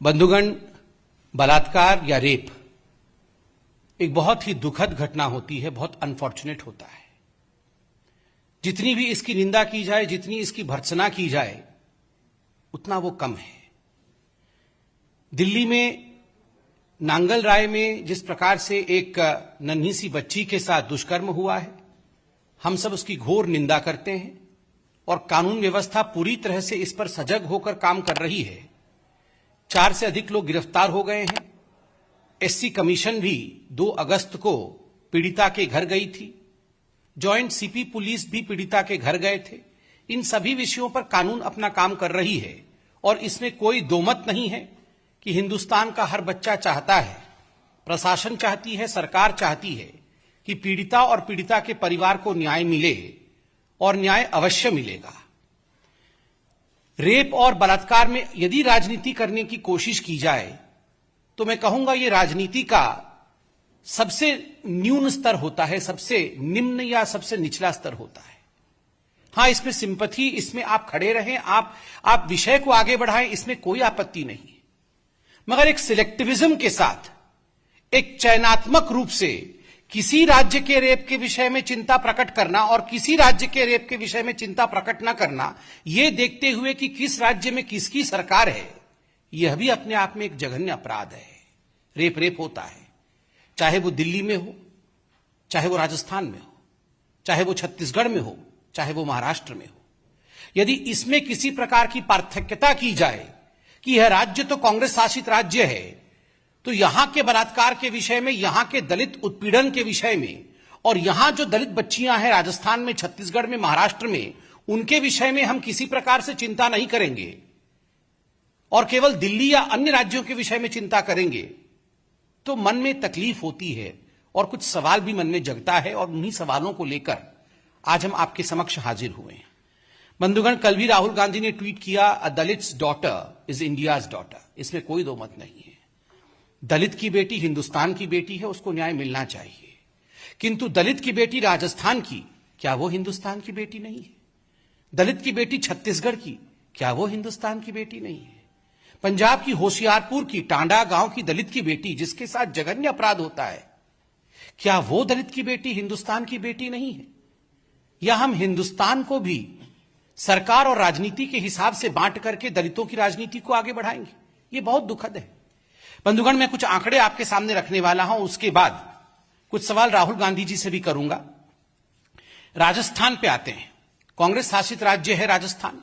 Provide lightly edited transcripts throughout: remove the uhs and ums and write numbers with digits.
बंधुगण, बलात्कार या रेप एक बहुत ही दुखद घटना होती है, बहुत अनफॉर्चुनेट होता है। जितनी भी इसकी निंदा की जाए, जितनी इसकी भर्त्सना की जाए, उतना वो कम है। दिल्ली में नांगल राय में जिस प्रकार से एक नन्ही सी बच्ची के साथ दुष्कर्म हुआ है, हम सब उसकी घोर निंदा करते हैं और कानून व्यवस्था पूरी तरह से इस पर सजग होकर काम कर रही है। 4 से अधिक लोग गिरफ्तार हो गए हैं। एससी कमीशन भी 2 अगस्त को पीड़िता के घर गई थी। जॉइंट सीपी पुलिस भी पीड़िता के घर गए थे। इन सभी विषयों पर कानून अपना काम कर रही है और इसमें कोई दोमत नहीं है कि हिंदुस्तान का हर बच्चा चाहता है, प्रशासन चाहती है, सरकार चाहती है कि पीड़िता और पीड़िता के परिवार को न्याय मिले और न्याय अवश्य मिलेगा। रेप और बलात्कार में यदि राजनीति करने की कोशिश की जाए तो मैं कहूंगा ये राजनीति का सबसे न्यून स्तर होता है, सबसे निम्न या सबसे निचला स्तर होता है। हां, इसमें सिंपैथी, इसमें आप खड़े रहें, आप विषय को आगे बढ़ाएं, इसमें कोई आपत्ति नहीं है। मगर एक सिलेक्टिविज्म के साथ, एक चयनात्मक रूप से किसी राज्य के रेप के विषय में चिंता प्रकट करना और किसी राज्य के रेप के विषय में चिंता प्रकट न करना, यह देखते हुए कि किस राज्य में किसकी सरकार है, यह भी अपने आप में एक जघन्य अपराध है। रेप होता है, चाहे वो दिल्ली में हो, चाहे वो राजस्थान में हो, चाहे वो छत्तीसगढ़ में हो, चाहे वो महाराष्ट्र में हो। यदि इसमें किसी प्रकार की पार्थक्यता की जाए कि यह राज्य तो कांग्रेस शासित राज्य है, तो यहां के बलात्कार के विषय में, यहां के दलित उत्पीड़न के विषय में और यहां जो दलित बच्चियां हैं राजस्थान में, छत्तीसगढ़ में, महाराष्ट्र में, उनके विषय में हम किसी प्रकार से चिंता नहीं करेंगे और केवल दिल्ली या अन्य राज्यों के विषय में चिंता करेंगे, तो मन में तकलीफ होती है और कुछ सवाल भी मन में जगता है और उन्हीं सवालों को लेकर आज हम आपके समक्ष हाजिर हुए हैं। बंधुगण, कल भी राहुल गांधी ने ट्वीट किया, a Dalit's daughter is India's daughter. इसमें कोई दो मत नहीं है। दलित की बेटी हिंदुस्तान की बेटी है, उसको न्याय मिलना चाहिए। किंतु दलित की बेटी राजस्थान की, क्या वो हिंदुस्तान की बेटी नहीं है? दलित की बेटी छत्तीसगढ़ की, क्या वो हिंदुस्तान की बेटी नहीं है? पंजाब की होशियारपुर की, टांडा गांव की दलित की बेटी जिसके साथ जघन्य अपराध होता है, क्या वो दलित की बेटी हिंदुस्तान की बेटी नहीं है? या हम हिंदुस्तान को भी सरकार और राजनीति के हिसाब से बांट करके दलितों की राजनीति को आगे बढ़ाएंगे? ये बहुत दुखद है। बंधुगण, मैं कुछ आंकड़े आपके सामने रखने वाला हूं, उसके बाद कुछ सवाल राहुल गांधी जी से भी करूंगा। राजस्थान पे आते हैं। कांग्रेस शासित राज्य है राजस्थान।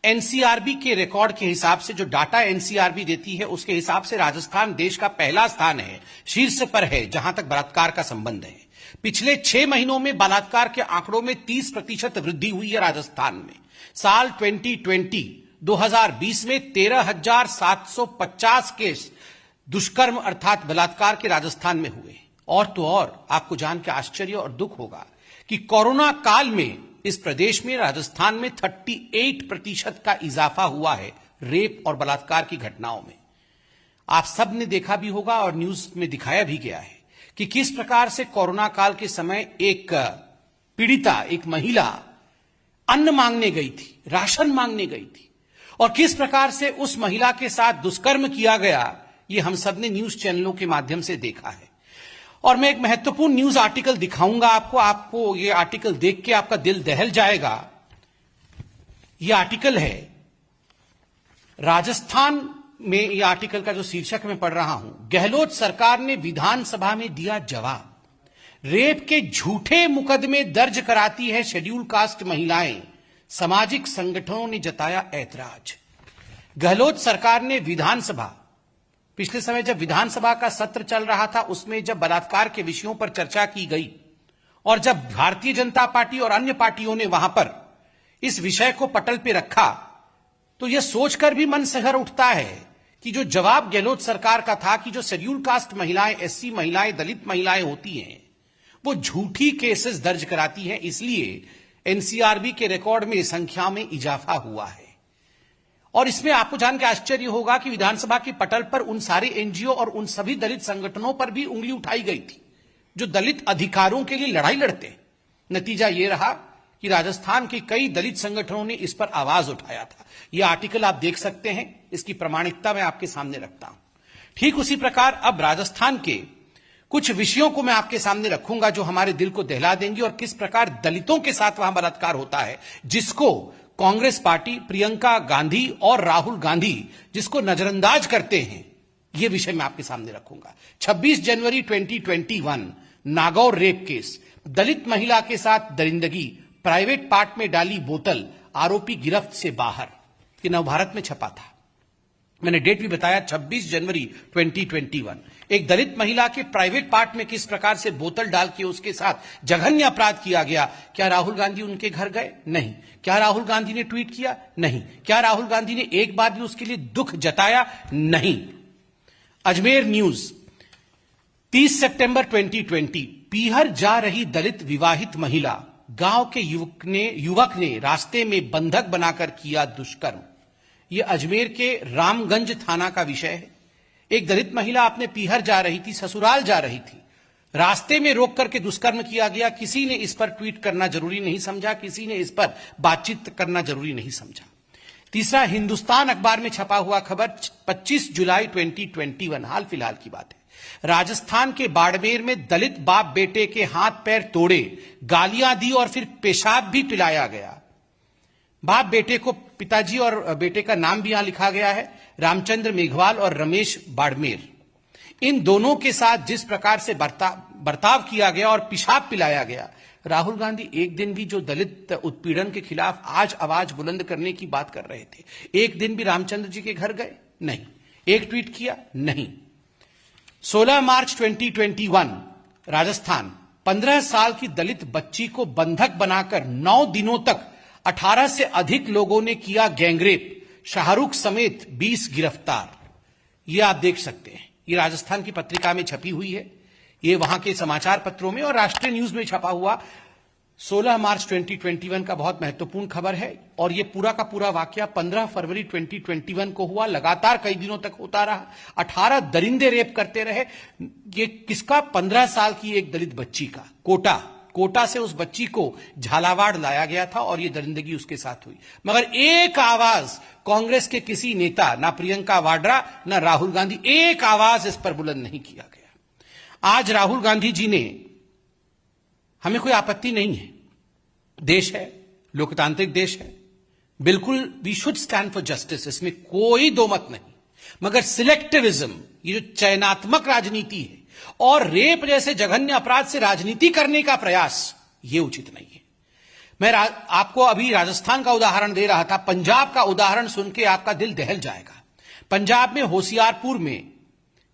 एनसीआरबी के रिकॉर्ड के हिसाब से, जो डाटा एनसीआरबी देती है उसके हिसाब से राजस्थान देश का पहला स्थान है, शीर्ष पर है जहां तक बलात्कार का संबंध है। पिछले 6 महीनों में बलात्कार के आंकड़ों में 30% वृद्धि हुई है राजस्थान में। साल 2020 में 13,750 केस दुष्कर्म अर्थात बलात्कार के राजस्थान में हुए। और तो और आपको जान के आश्चर्य और दुख होगा कि कोरोना काल में इस प्रदेश में, राजस्थान में 38% का इजाफा हुआ है रेप और बलात्कार की घटनाओं में। आप सब ने देखा भी होगा और न्यूज में दिखाया भी गया है कि किस प्रकार से कोरोना काल के समय एक पीड़िता, एक महिला अन्न मांगने गई थी, राशन मांगने गई थी और किस प्रकार से उस महिला के साथ दुष्कर्म किया गया, ये हम सब ने न्यूज चैनलों के माध्यम से देखा है। और मैं एक महत्वपूर्ण न्यूज आर्टिकल दिखाऊंगा आपको ये आर्टिकल देख के आपका दिल दहल जाएगा। ये आर्टिकल है राजस्थान में, ये आर्टिकल का जो शीर्षक मैं पढ़ रहा हूं, गहलोत सरकार ने विधानसभा में दिया जवाब। रेप के झूठे मुकदमे दर्ज कराती है शेड्यूल कास्ट महिलाएं, सामाजिक संगठनों ने जताया ऐतराज। गहलोत सरकार ने विधानसभा, पिछले समय जब विधानसभा का सत्र चल रहा था, उसमें जब बलात्कार के विषयों पर चर्चा की गई और जब भारतीय जनता पार्टी और अन्य पार्टियों ने वहां पर इस विषय को पटल पे रखा, तो यह सोचकर भी मन सिहर उठता है कि जो जवाब गहलोत सरकार का था कि जो शेड्यूल कास्ट महिलाएं, एससी महिलाएं, दलित महिलाएं होती हैं, वो झूठी केसेस दर्ज कराती हैं, इसलिए एनसीआरबी के रिकॉर्ड में संख्या में इजाफा हुआ है। और इसमें आपको जान के आश्चर्य होगा कि विधानसभा के पटल पर उन सारे एनजीओ और उन सभी दलित संगठनों पर भी उंगली उठाई गई थी जो दलित अधिकारों के लिए लड़ाई लड़ते हैं। नतीजा यह रहा कि राजस्थान के कई दलित संगठनों ने इस पर आवाज उठाया था। यह आर्टिकल आप देख सकते हैं। इसकी प्रामाणिकता मैं आपके सामने रखता हूं। ठीक उसी प्रकार अब राजस्थान के कुछ विषयों को मैं आपके सामने रखूंगा जो हमारे दिल को दहला देंगी और किस प्रकार दलितों के साथ वहां बलात्कार होता है, जिसको कांग्रेस पार्टी, प्रियंका गांधी और राहुल गांधी जिसको नजरअंदाज करते हैं, यह विषय मैं आपके सामने रखूंगा। 26 जनवरी 2021 नागौर रेप केस, दलित महिला के साथ दरिंदगी, प्राइवेट पार्ट में डाली बोतल, आरोपी गिरफ्त से बाहर। ये नवभारत में छपा था। मैंने डेट भी बताया 26 जनवरी 2021। एक दलित महिला के प्राइवेट पार्ट में किस प्रकार से बोतल डाल के उसके साथ जघन्य अपराध किया गया। क्या राहुल गांधी उनके घर गए? नहीं। क्या राहुल गांधी ने ट्वीट किया? नहीं। क्या राहुल गांधी ने एक बार भी उसके लिए दुख जताया? नहीं। अजमेर न्यूज 30 सितंबर 2020, पीहर जा रही दलित विवाहित महिला, गांव के युवक ने रास्ते में बंधक बनाकर किया दुष्कर्म। यह अजमेर के रामगंज थाना का विषय है। एक दलित महिला अपने पीहर जा रही थी, ससुराल जा रही थी, रास्ते में रोक करके दुष्कर्म किया गया। किसी ने इस पर ट्वीट करना जरूरी नहीं समझा, किसी ने इस पर बातचीत करना जरूरी नहीं समझा। तीसरा, हिंदुस्तान अखबार में छपा हुआ खबर 25 जुलाई 2021, हाल फिलहाल की बात है। राजस्थान के बाड़मेर में दलित बाप बेटे के हाथ पैर तोड़े, गालियां दी और फिर पेशाब भी पिलाया गया। बाप बेटे को, पिताजी और बेटे का नाम भी यहां लिखा गया है, रामचंद्र मेघवाल और रमेश बाड़मेर। इन दोनों के साथ जिस प्रकार से बर्ताव किया गया और पेशाब पिलाया गया, राहुल गांधी एक दिन भी जो दलित उत्पीड़न के खिलाफ आज आवाज बुलंद करने की बात कर रहे थे, एक दिन भी रामचंद्र जी के घर गए? नहीं। एक ट्वीट किया? नहीं। 16 मार्च 2021 राजस्थान, 15 साल की दलित बच्ची को बंधक बनाकर 9 दिनों तक 18 से अधिक लोगों ने किया गैंगरेप, शाहरुख समेत 20 गिरफ्तार। यह आप देख सकते हैं, यह राजस्थान की पत्रिका में छपी हुई है, यह वहां के समाचार पत्रों में और राष्ट्रीय न्यूज में छपा हुआ 16 मार्च 2021 का बहुत महत्वपूर्ण खबर है। और यह पूरा का पूरा वाकया 15 फरवरी 2021 को हुआ, लगातार कई दिनों तक होता रहा, 18 दरिंदे रेप करते रहे। ये किसका? 15 साल की एक दलित बच्ची का। कोटा से उस बच्ची को झालावाड़ लाया गया था और यह दरिंदगी उसके साथ हुई। मगर एक आवाज कांग्रेस के किसी नेता, ना प्रियंका वाड्रा ना राहुल गांधी, एक आवाज इस पर बुलंद नहीं किया गया। आज राहुल गांधी जी ने, हमें कोई आपत्ति नहीं है, देश है, लोकतांत्रिक देश है, बिल्कुल we should stand for justice, इसमें कोई दो मत नहीं। मगर सिलेक्टिविज्म, ये जो चयनात्मक राजनीति है और रेप जैसे जघन्य अपराध से राजनीति करने का प्रयास, ये उचित नहीं है। मैं आपको अभी राजस्थान का उदाहरण दे रहा था, पंजाब का उदाहरण सुन के आपका दिल दहल जाएगा। पंजाब में होशियारपुर में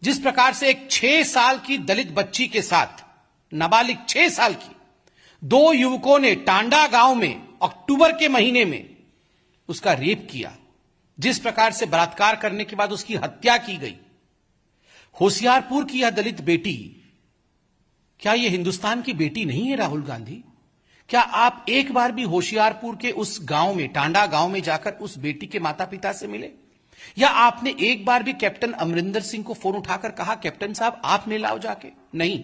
जिस प्रकार से एक 6 साल की दलित बच्ची के साथ, नाबालिग 6 साल की, 2 युवकों ने टांडा गांव में अक्टूबर के महीने में उसका रेप किया, जिस प्रकार से बलात्कार करने के बाद उसकी हत्या की गई। होशियारपुर की यह दलित बेटी, क्या यह हिंदुस्तान की बेटी नहीं है? राहुल गांधी, क्या आप एक बार भी होशियारपुर के उस गांव में, टांडा गांव में जाकर उस बेटी के माता पिता से मिले? या आपने एक बार भी कैप्टन अमरिंदर सिंह को फोन उठाकर कहा, कैप्टन साहब आप मिलाओ जाके? नहीं,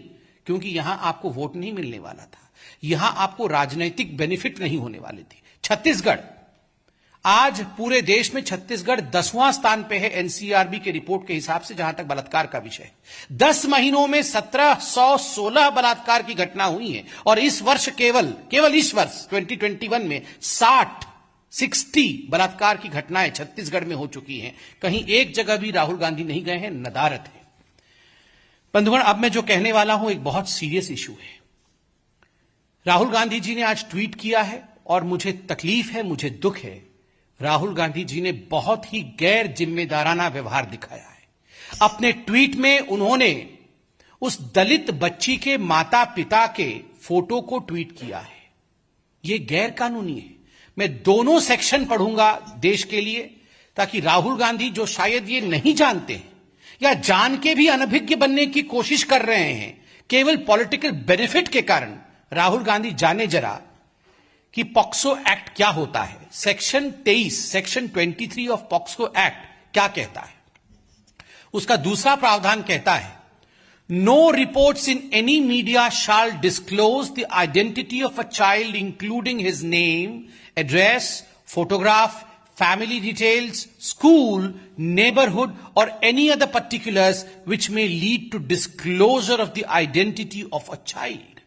क्योंकि यहां आपको वोट नहीं मिलने वाला था, यहां आपको राजनीतिक बेनिफिट नहीं होने वाले थे। छत्तीसगढ़, आज पूरे देश में छत्तीसगढ़ 10वां स्थान पे है एनसीआरबी के रिपोर्ट के हिसाब से, जहां तक बलात्कार का विषय है। 10 महीनों में 1716 बलात्कार की घटना हुई है और इस वर्ष केवल इस वर्ष 2021 में 60 बलात्कार की घटनाएं छत्तीसगढ़ में हो चुकी हैं। कहीं एक जगह भी राहुल गांधी नहीं गए हैं, नदारत है। बंधुगण, अब मैं जो कहने वाला हूं एक बहुत सीरियस इशू है। राहुल गांधी जी ने आज ट्वीट किया है और मुझे तकलीफ है, मुझे दुख है। राहुल गांधी जी ने बहुत ही गैर जिम्मेदाराना व्यवहार दिखाया है। अपने ट्वीट में उन्होंने उस दलित बच्ची के माता पिता के फोटो को ट्वीट किया है। यह गैर कानूनी है। मैं दोनों सेक्शन पढ़ूंगा देश के लिए, ताकि राहुल गांधी, जो शायद ये नहीं जानते हैं या जान के भी अनभिज्ञ बनने की कोशिश कर रहे हैं केवल पॉलिटिकल बेनिफिट के कारण, राहुल गांधी जाने जरा कि पॉक्सो एक्ट क्या होता है। सेक्शन 23 ऑफ पॉक्सो एक्ट क्या कहता है? उसका दूसरा प्रावधान कहता है, no reports in any media shall disclose the identity of a child including his name, address, photograph, family details, school, neighborhood, or any other particulars which may lead to disclosure of the identity of a child.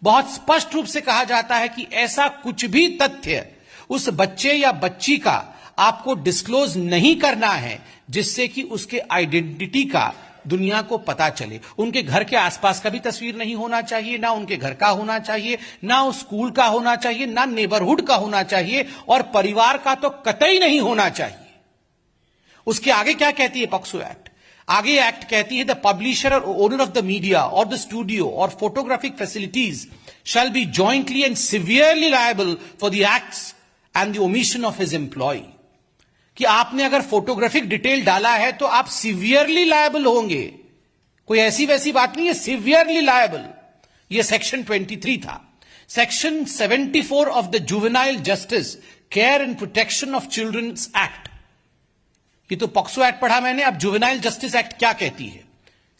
बहुत स्पष्ट रूप से कहा जाता है कि ऐसा कुछ भी तथ्य उस बच्चे या बच्ची का आपको डिस्क्लोज नहीं करना है जिससे कि उसके आइडेंटिटी का दुनिया को पता चले। उनके घर के आसपास का भी तस्वीर नहीं होना चाहिए, ना उनके घर का होना चाहिए, ना उस स्कूल का होना चाहिए, ना नेबरहुड का होना चाहिए, और परिवार का तो कतई नहीं होना चाहिए। उसके आगे क्या कहती है पॉक्सो एक्ट? आगे एक्ट कहती है द पब्लिशर और ओनर ऑफ द मीडिया और द स्टूडियो और photographic facilities shall be jointly and severely liable for the acts and the omission of his employ. कि आपने अगर फोटोग्राफिक डिटेल डाला है तो आप सिवियरली लायबल होंगे। कोई ऐसी वैसी बात नहीं है, सिवियरली लायबल। यह सेक्शन 23 था। Section 74 of the juvenile justice care and protection of childrens act, ये तो पॉक्सो एक्ट पढ़ा मैंने, अब जुवेनाइल जस्टिस एक्ट क्या कहती है?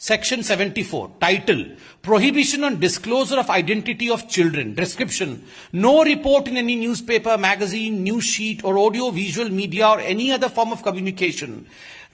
Section 74, title, Prohibition on Disclosure of Identity of Children, description, no report in any newspaper, magazine, news sheet or audio visual media or any other form of communication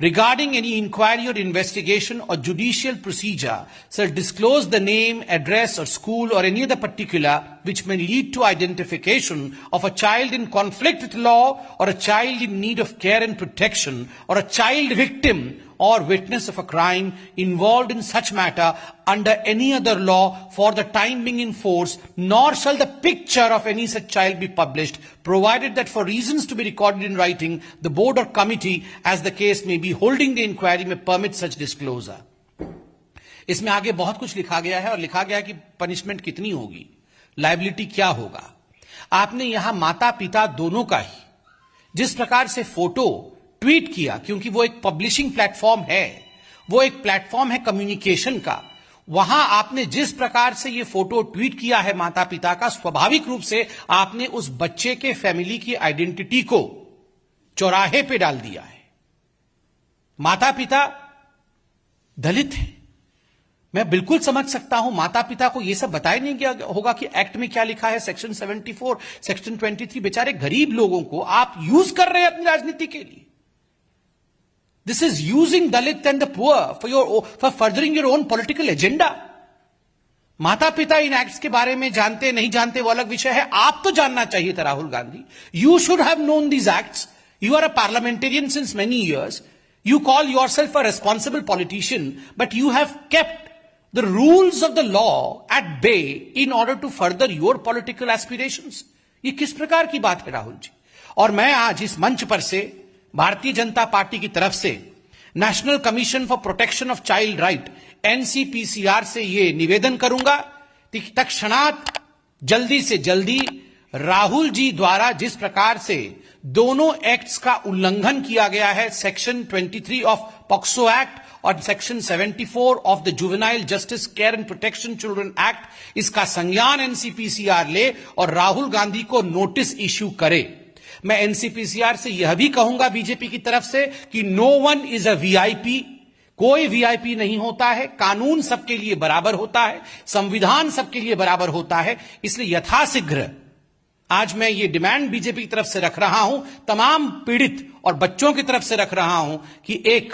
regarding any inquiry or investigation or judicial procedure shall disclose the name, address or school or any other particular which may lead to identification of a child in conflict with law or a child in need of care and protection or a child victim or witness of a crime involved in such matter under any other law for the time being in force, nor shall the picture of any such child be published, provided that for reasons to be recorded in writing, the board or committee, as the case may be, holding the inquiry may permit such disclosure. इसमें आगे बहुत कुछ लिखा गया है और लिखा गया है कि पनिशमेंट कितनी होगी, लायबिलिटी क्या होगा। आपने यहां माता पिता दोनों का ही जिस प्रकार से फोटो ट्वीट किया, क्योंकि वो एक पब्लिशिंग प्लेटफॉर्म है, वो एक प्लेटफॉर्म है कम्युनिकेशन का, वहां आपने जिस प्रकार से ये फोटो ट्वीट किया है माता पिता का, स्वाभाविक रूप से आपने उस बच्चे के फैमिली की आइडेंटिटी को चौराहे पे डाल दिया है। माता पिता दलित है, मैं बिल्कुल समझ सकता हूं, माता पिता को यह सब बताया नहीं गया होगा कि एक्ट में क्या लिखा है, सेक्शन 74, सेक्शन 23, बेचारे गरीब लोगों को आप यूज कर रहे हैं अपनी राजनीति के लिए। This is using Dalit and the poor for furthering your own political agenda. माता पिता इन एक्ट्स के बारे में जानते नहीं जानते वो अलग विषय है, आप तो जानना चाहिए था Rahul Gandhi. You should have known these acts. You are a parliamentarian since many years. You call yourself a responsible politician, but you have kept the rules of the law at bay in order to further your political aspirations. ये किस प्रकार की बात है राहुल जी? और मैं आज इस मंच पर से भारतीय जनता पार्टी की तरफ से national commission for protection of child right NCPCR से यह निवेदन करूंगा कि तत्क्षणात जल्दी से जल्दी राहुल जी द्वारा जिस प्रकार से दोनों एक्ट्स का उल्लंघन किया गया है, सेक्शन 23 ऑफ पॉक्सो एक्ट और section 74 of the juvenile justice care and protection children act, इसका संज्ञान एनसीपीसीआर ले और राहुल गांधी को नोटिस इश्यू करे। मैं एनसीपीसीआर से यह भी कहूंगा बीजेपी की तरफ से कि no one is a VIP, कोई वीआईपी नहीं होता है, कानून सबके लिए बराबर होता है, संविधान सबके लिए बराबर होता है। इसलिए यथाशीघ्र आज मैं ये डिमांड बीजेपी की तरफ से रख रहा हूं, तमाम पीड़ित और बच्चों की तरफ से रख रहा हूं कि एक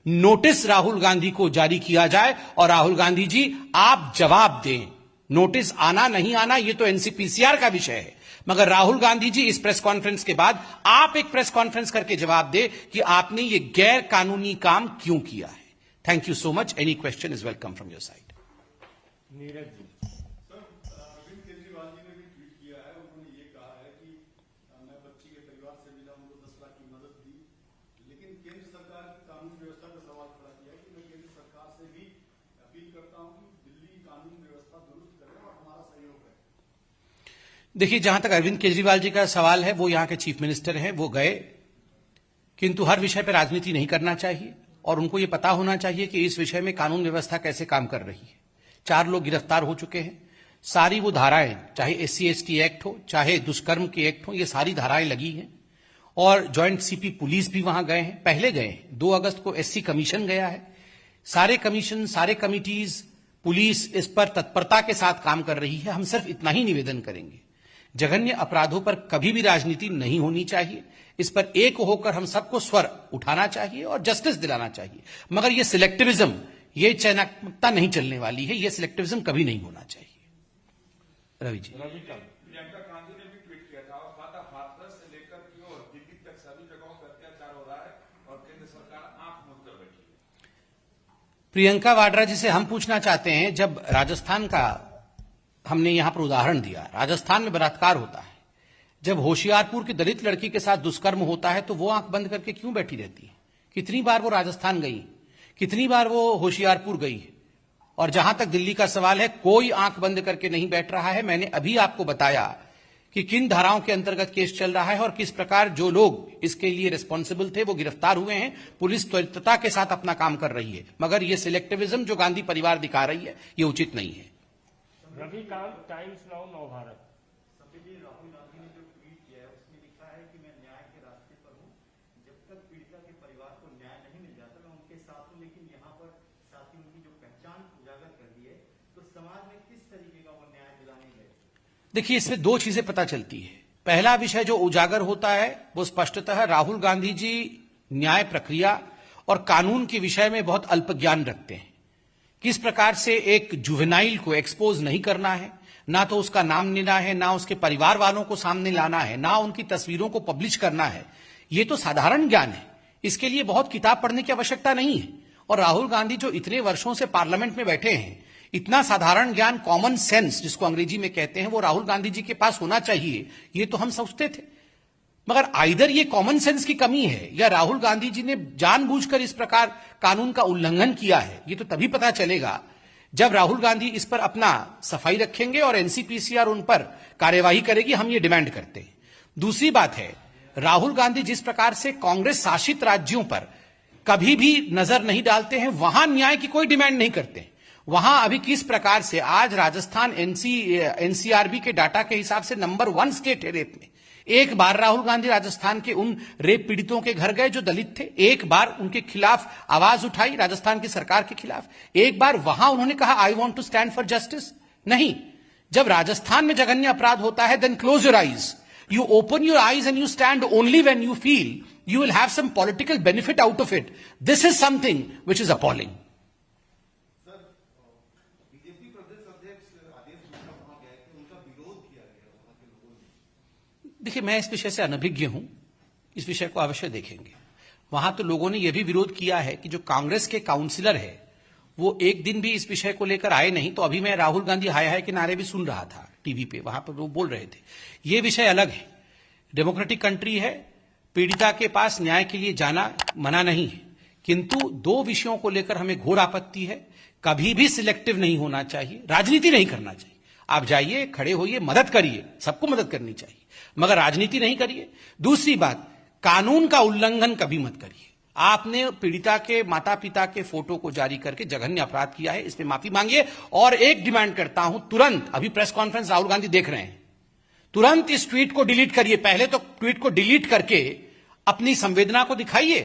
नोटिस राहुल गांधी को जारी किया जाए और राहुल गांधी जी आप जवाब दें। नोटिस आना नहीं आना ये तो एनसीपीसीआर का विषय है, मगर राहुल गांधी जी इस प्रेस कॉन्फ्रेंस के बाद आप एक प्रेस कॉन्फ्रेंस करके जवाब दे कि आपने ये गैर कानूनी काम क्यों किया है। Thank you so much. Any question is welcome from your side. Neeraj ji. Sir, Arvind Kejriwal ji ने भी ट्वीट किया है, उन्होंने ये कहा है कि मैं बच्ची के परिवार से मिला, उनको 10 लाख की मदद दी, लेकिन केंद्र सरकार की कानून व्यवस्था पर सवाल खड़ा किया है कि मैं केंद्र सरकार से भी अपील करता हूं कि दिल्ली कानून व्यवस्था दुरुस्त करे और हमारा सहयोग है। देखिए, जहां तक अरविंद केजरीवाल जी का सवाल है, वो यहां के चीफ मिनिस्टर हैं, वो गए, किंतु हर विषय पर राजनीति नहीं करना चाहिए और उनको यह पता होना चाहिए कि इस विषय में कानून व्यवस्था कैसे काम कर रही है। 4 लोग गिरफ्तार हो चुके हैं, सारी वो धाराएं, चाहे SC/ST एक्ट हो, चाहे दुष्कर्म के एक्ट हो, ये सारी धाराएं लगी हैं और ज्वाइंट सीपी पुलिस भी वहां गए हैं, पहले गए हैं, 2 अगस्त को SC कमीशन गया है। सारे कमीशन, सारे कमिटीज, पुलिस इस पर तत्परता के साथ काम कर रही है। हम सिर्फ इतना ही निवेदन करेंगे, जघन्य अपराधों पर कभी भी राजनीति नहीं होनी चाहिए। इस पर एक होकर हम सबको स्वर उठाना चाहिए और जस्टिस दिलाना चाहिए। मगर ये सिलेक्टिविज्म, ये चयनात्मकता नहीं चलने वाली है। ये सिलेक्टिविज्म कभी नहीं होना चाहिए। रवि जी, प्रियंका गांधी ने भी ट्वीट किया था और कहा था हाथरस से लेकर की और दिल्ली तक सभी जगहों पर अत्याचार हो रहा है और केंद्र सरकार आंख मूंद कर बैठी है। प्रियंका वाड्रा जी से हम पूछना चाहते हैं, जब राजस्थान का हमने यहां पर उदाहरण दिया, राजस्थान में बलात्कार होता है, जब होशियारपुर की दलित लड़की के साथ दुष्कर्म होता है तो वो आंख बंद करके क्यों बैठी रहती है? कितनी बार वो राजस्थान गई, कितनी बार वो होशियारपुर गई है? और जहां तक दिल्ली का सवाल है, कोई आंख बंद करके नहीं बैठ रहा है। मैंने अभी आपको बताया कि किन धाराओं के अंतर्गत केस चल रहा है और किस प्रकार जो लोग इसके लिए रिस्पॉन्सिबल थे वो गिरफ्तार हुए हैं। पुलिस त्वरितता के साथ अपना काम कर रही है। मगर ये सिलेक्टिविज्म जो गांधी परिवार दिखा रही है, ये उचित नहीं है। Ravikant, Times Now, Navbharat. संबित जी, राहुल गांधी ने जो ट्वीट किया है उसमें लिखा है कि मैं न्याय के रास्ते पर हूं। जब तक पीड़िता के परिवार को न्याय नहीं मिल जाता मैं उनके साथ हूं, लेकिन यहाँ पर साथ ही उनकी जो पहचान उजागर कर दी है, तो समाज में किस तरीके का वो न्याय दिलाने गए? देखिए, इसमें दो चीजें पता चलती है। पहला विषय जो उजागर होता है वो स्पष्टतः राहुल गांधी जी न्याय प्रक्रिया और कानून के विषय में बहुत अल्प ज्ञान रखते हैं। किस प्रकार से एक जुवेनाइल को एक्सपोज नहीं करना है, ना तो उसका नाम लेना है, ना उसके परिवार वालों को सामने लाना है, ना उनकी तस्वीरों को पब्लिश करना है, ये तो साधारण ज्ञान है। इसके लिए बहुत किताब पढ़ने की आवश्यकता नहीं है। और राहुल गांधी जो इतने वर्षों से पार्लियामेंट में बैठे हैं, इतना साधारण ज्ञान, कॉमन सेंस जिसको अंग्रेजी में कहते हैं, वो राहुल गांधी जी के पास होना चाहिए, ये तो हम सोचते थे। मगर आइदर ये कॉमन सेंस की कमी है या राहुल गांधी जी ने जानबूझकर इस प्रकार कानून का उल्लंघन किया है। ये तो तभी पता चलेगा जब राहुल गांधी इस पर अपना सफाई रखेंगे और एनसीपीसीआर उन पर कार्यवाही करेगी। हम ये डिमांड करते हैं। दूसरी बात है, राहुल गांधी जिस प्रकार से कांग्रेस शासित राज्यों पर कभी भी नजर नहीं डालते हैं, वहां न्याय की कोई डिमांड नहीं करते। वहां अभी किस प्रकार से आज राजस्थान एनसीआरबी के डाटा के हिसाब से नंबर 1 स्टेट है रेप में। एक बार राहुल गांधी राजस्थान के उन रेप पीड़ितों के घर गए जो दलित थे, एक बार उनके खिलाफ आवाज उठाई राजस्थान की सरकार के खिलाफ, एक बार वहां उन्होंने कहा I want to stand for justice? नहीं। जब राजस्थान में जघन्य अपराध होता है, then close your eyes, you open your eyes and you stand only when you feel you will have some political benefit out of it. This is something which is appalling. Sir, BJP प्रदेश अध्यक्ष आदेश मिश्रा वहां गए थे, उनका विरोध किया गया वहां के लोगों ने। देखिए, मैं इस विषय से अनभिज्ञ हूं, इस विषय को अवश्य देखेंगे। वहां तो लोगों ने यह भी विरोध किया है कि जो कांग्रेस के काउंसिलर है वो एक दिन भी इस विषय को लेकर आए नहीं। तो अभी मैं राहुल गांधी हाय हाय के नारे भी सुन रहा था टीवी पे, वहां पर वो बोल रहे थे। ये विषय अलग है। डेमोक्रेटिक कंट्री है, पीड़िता के पास न्याय के लिए जाना मना नहीं है, किंतु दो विषयों को लेकर हमें घोर आपत्ति है। कभी भी सिलेक्टिव नहीं होना चाहिए, राजनीति नहीं करना चाहिए। आप जाइए, खड़े होइए, मदद करिए, सबको मदद करनी चाहिए, मगर राजनीति नहीं करिए। दूसरी बात, कानून का उल्लंघन कभी मत करिए। आपने पीड़िता के माता पिता के फोटो को जारी करके जघन्य अपराध किया है, इसमें माफी मांगिए। और एक डिमांड करता हूं, तुरंत, अभी प्रेस कॉन्फ्रेंस राहुल गांधी देख रहे हैं, तुरंत इस ट्वीट को डिलीट करिए। पहले तो ट्वीट को डिलीट करके अपनी संवेदना को दिखाइए।